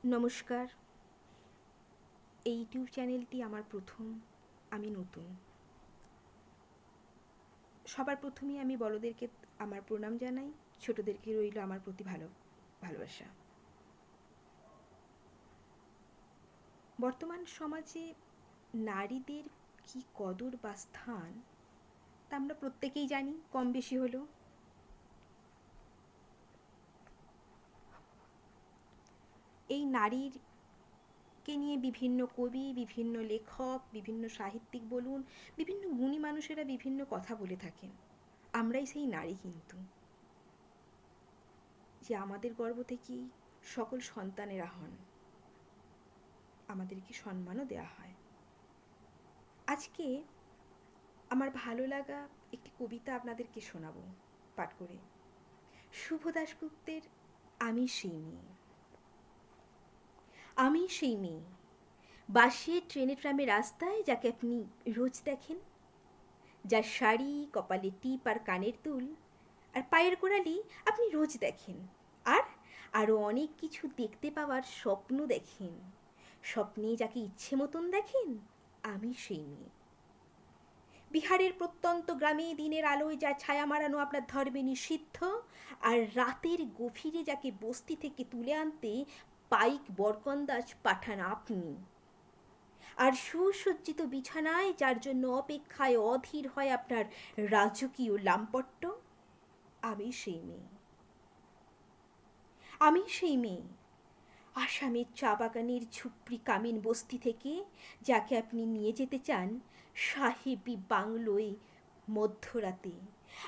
নমস্কার। এই ইউটিউব চ্যানেলটি আমার প্রথম। আমি নতুন। সবার প্রথমেই আমি বড়দেরকে আমার প্রণাম জানাই, ছোটদেরকে রইল আমার প্রতি ভালোবাসা। বর্তমান সমাজে নারীদের কি কদর বা স্থান তা আমরা প্রত্যেকেই জানি, কম বেশি হলেও। এই নারীরকে নিয়ে বিভিন্ন কবি, বিভিন্ন লেখক, বিভিন্ন সাহিত্যিক বলুন, বিভিন্ন গুণী মানুষেরা বিভিন্ন কথা বলে থাকেন। আমরাই সেই নারী, কিন্তু যে আমাদের গর্ভ থেকেই সকল সন্তানেরা হন, আমাদেরকে সম্মানও দেওয়া হয়। আজকে আমার ভালো লাগা একটি কবিতা আপনাদেরকে শোনাবো পাঠ করে। শুভ দাশগুপ্তের আমি সেই মেয়ে। আমি সেই মেয়ে, বাসে ট্রেনে ট্রামে রাস্তায় যাকে আপনি রোজ দেখেন, যার শাড়ি, কপালে টিপ আর কানের দুল আর পায়ের গোড়ালি আপনি রোজ দেখেন, আর আরও অনেক কিছু দেখতে পাওয়ার স্বপ্ন দেখেন। স্বপ্নে যাকে ইচ্ছে মতন দেখেন, আমি সেই মেয়ে। বিহারের প্রত্যন্ত গ্রামে দিনের আলোয় যা ছায়া মারানো আপনার ধর্মে নিষিদ্ধ, আর রাতের গভীরে যাকে বস্তি থেকে তুলে আনতে পাইক বরকন্দাজ পাঠান আপনি। আর সুসজ্জিত বিছানায় যার জন্য অপেক্ষায় অধীর হয় আপনার রাজকীয় লাম্পট্য, আমি সেই মেয়ে। আমি সেই মেয়ে, আসামের চা বাগানের ঝুপড়ি কামিন বস্তি থেকে যাকে আপনি নিয়ে যেতে চান সাহেবি বাংলোয় মধ্যরাতে,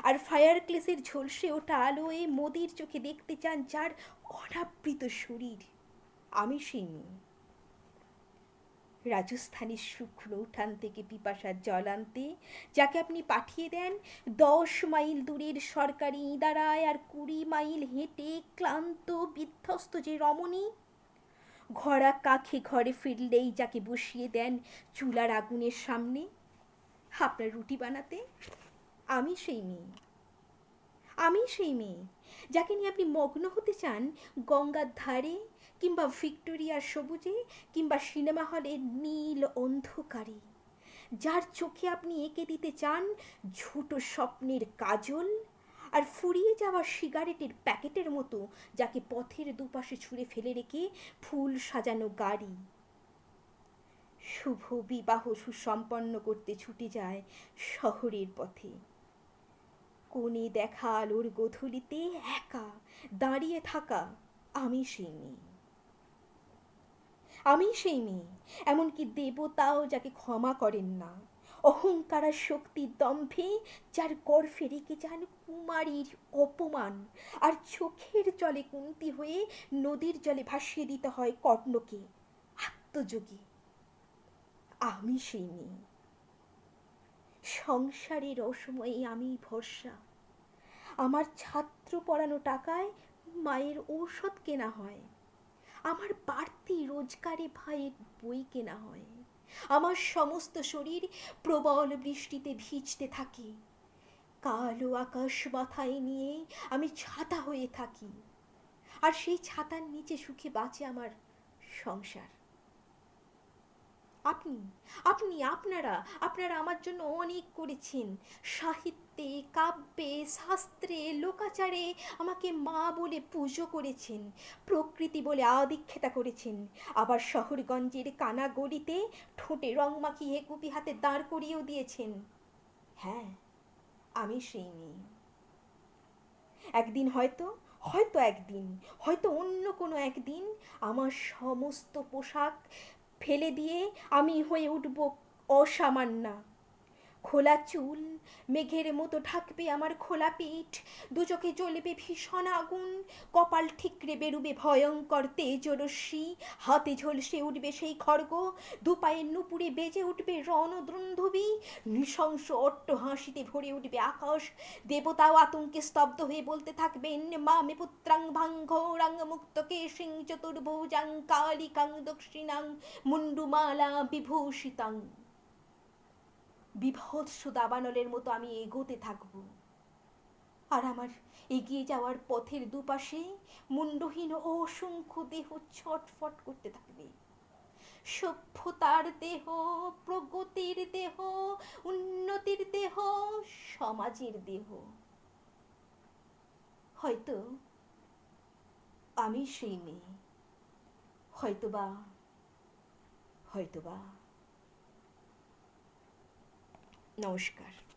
আর ফায়ার ক্লেসের ঝলসে ওঠা আলোয় মোদির চোখে দেখতে চান যার অনাবৃত শরীর, আমি সেই মেয়ে। রাজস্থানের শুকনো উঠান থেকে পিপাসার জল আনতে যাকে আপনি পাঠিয়ে দেন 10 মাইল দূরের সরকারি ইদারায়, আর 20 মাইল হেঁটে ক্লান্ত বিধ্বস্ত যে রমণী ঘোড়া কাখে ঘরে ফিরলেই যাকে বসিয়ে দেন চুলার আগুনের সামনে আপনার রুটি বানাতে, আমি সেই মেয়ে। আমি সেই মেয়ে যাকে নিয়ে আপনি মগ্ন হতে চান গঙ্গার ধারে, কিংবা ভিক্টোরিয়ার সবুজে, কিংবা সিনেমা হলের নীল অন্ধকারে, যার চোখে আপনি এঁকে দিতে চান ঝুটো স্বপ্নের কাজল, আর ফুরিয়ে যাওয়া সিগারেটের প্যাকেটের মতো যাকে পথের দুপাশে ছুঁড়ে ফেলে রেখে ফুল সাজানো গাড়ি শুভ বিবাহ সুসম্পন্ন করতে ছুটে যায় শহরের পথে। কোণে দেখা আলোর গোধূলিতে একা দাঁড়িয়ে থাকা, আমি সেই মেয়ে। আমি সেই মেয়ে, এমনকি দেবতাও যাকে ক্ষমা করেন না অহংকার আর শক্তির দম্ভে, যার গর্ভে রেখে যান কুমারীর অপমান, আর চোখের জলে কুন্তি হয়ে নদীর জলে ভাসিয়ে দিতে হয় কর্ণকে আত্মযোগে, আমি সেই মেয়ে। সংসারের অসময়ে আমি ভরসা, আমার ছাত্র পড়ানো টাকায় মায়ের ঔষধ কেনা হয়, আমার বাড়তি রোজগারে ভাইয়ের বই কেনা হয়, আমার সমস্ত শরীর প্রবল বৃষ্টিতে ভিজতে থাকে, কালো আকাশ মাথায় নিয়ে আমি ছাতা হয়ে থাকি, আর সেই ছাতার নিচে সুখে বাঁচে আমার সংসার। আপনি আপনি আপনারা আপনারা আমার জন্য অনেক করেছেন, সাহিত্যে, কাব্যে, শাস্ত্রে, লোকাচারে আমাকে মা বলে পুজো করেছেন, প্রকৃতি বলে আদিক্ষেতা করেছেন, আবার শহরগঞ্জের কানা গলিতে ঠোঁটে রং মাখিয়ে কুপি হাতে দাঁড় করিয়েও দিয়েছেন। হ্যাঁ, আমি সেই মেয়ে। একদিন হয়তো, একদিন হয়তো অন্য কোনো একদিন আমার সমস্ত পোশাক ফেলে দিয়ে আমি হয়ে উঠব অসামান্যা। খোলা চুল মেঘের মতো ঢাকবে আমার খোলা পিঠ, দু চোখে জ্বলবে ভীষণ আগুন, কপাল ঠিকরে বেরুবে ভয়ঙ্কর তেজরশ্মি, হাতে ঝলসে উঠবে সেই খড়গ, দু পায়ের নুপুরে বেজে উঠবে রণদ্রুন্ধবী, নৃশংস অট্ট হাসিতে ভরে উঠবে আকাশ, দেবতাও আতঙ্কে স্তব্ধ হয়ে বলতে থাকবেন মা মে পুত্রাং ভাং ঘোরাং মুক্তকে সিং চতুর্ভুজাং কালিকাং দক্ষিণাং মুন্ডুমালা বিভূষিতাং। বিভৎস দাবানলের মতো আমি এগোতে থাকব, আর আমার এগিয়ে যাওয়ার পথের দুপাশে মুন্ডহীন অসংখ্য দেহ ছটফট করতে থাকবে। সভ্যতার দেহ, প্রগতির দেহ, উন্নতির দেহ, সমাজের দেহ। হয়তো আমি সেই মেয়ে, হয়তোবা হয়তোবা। নমস্কার।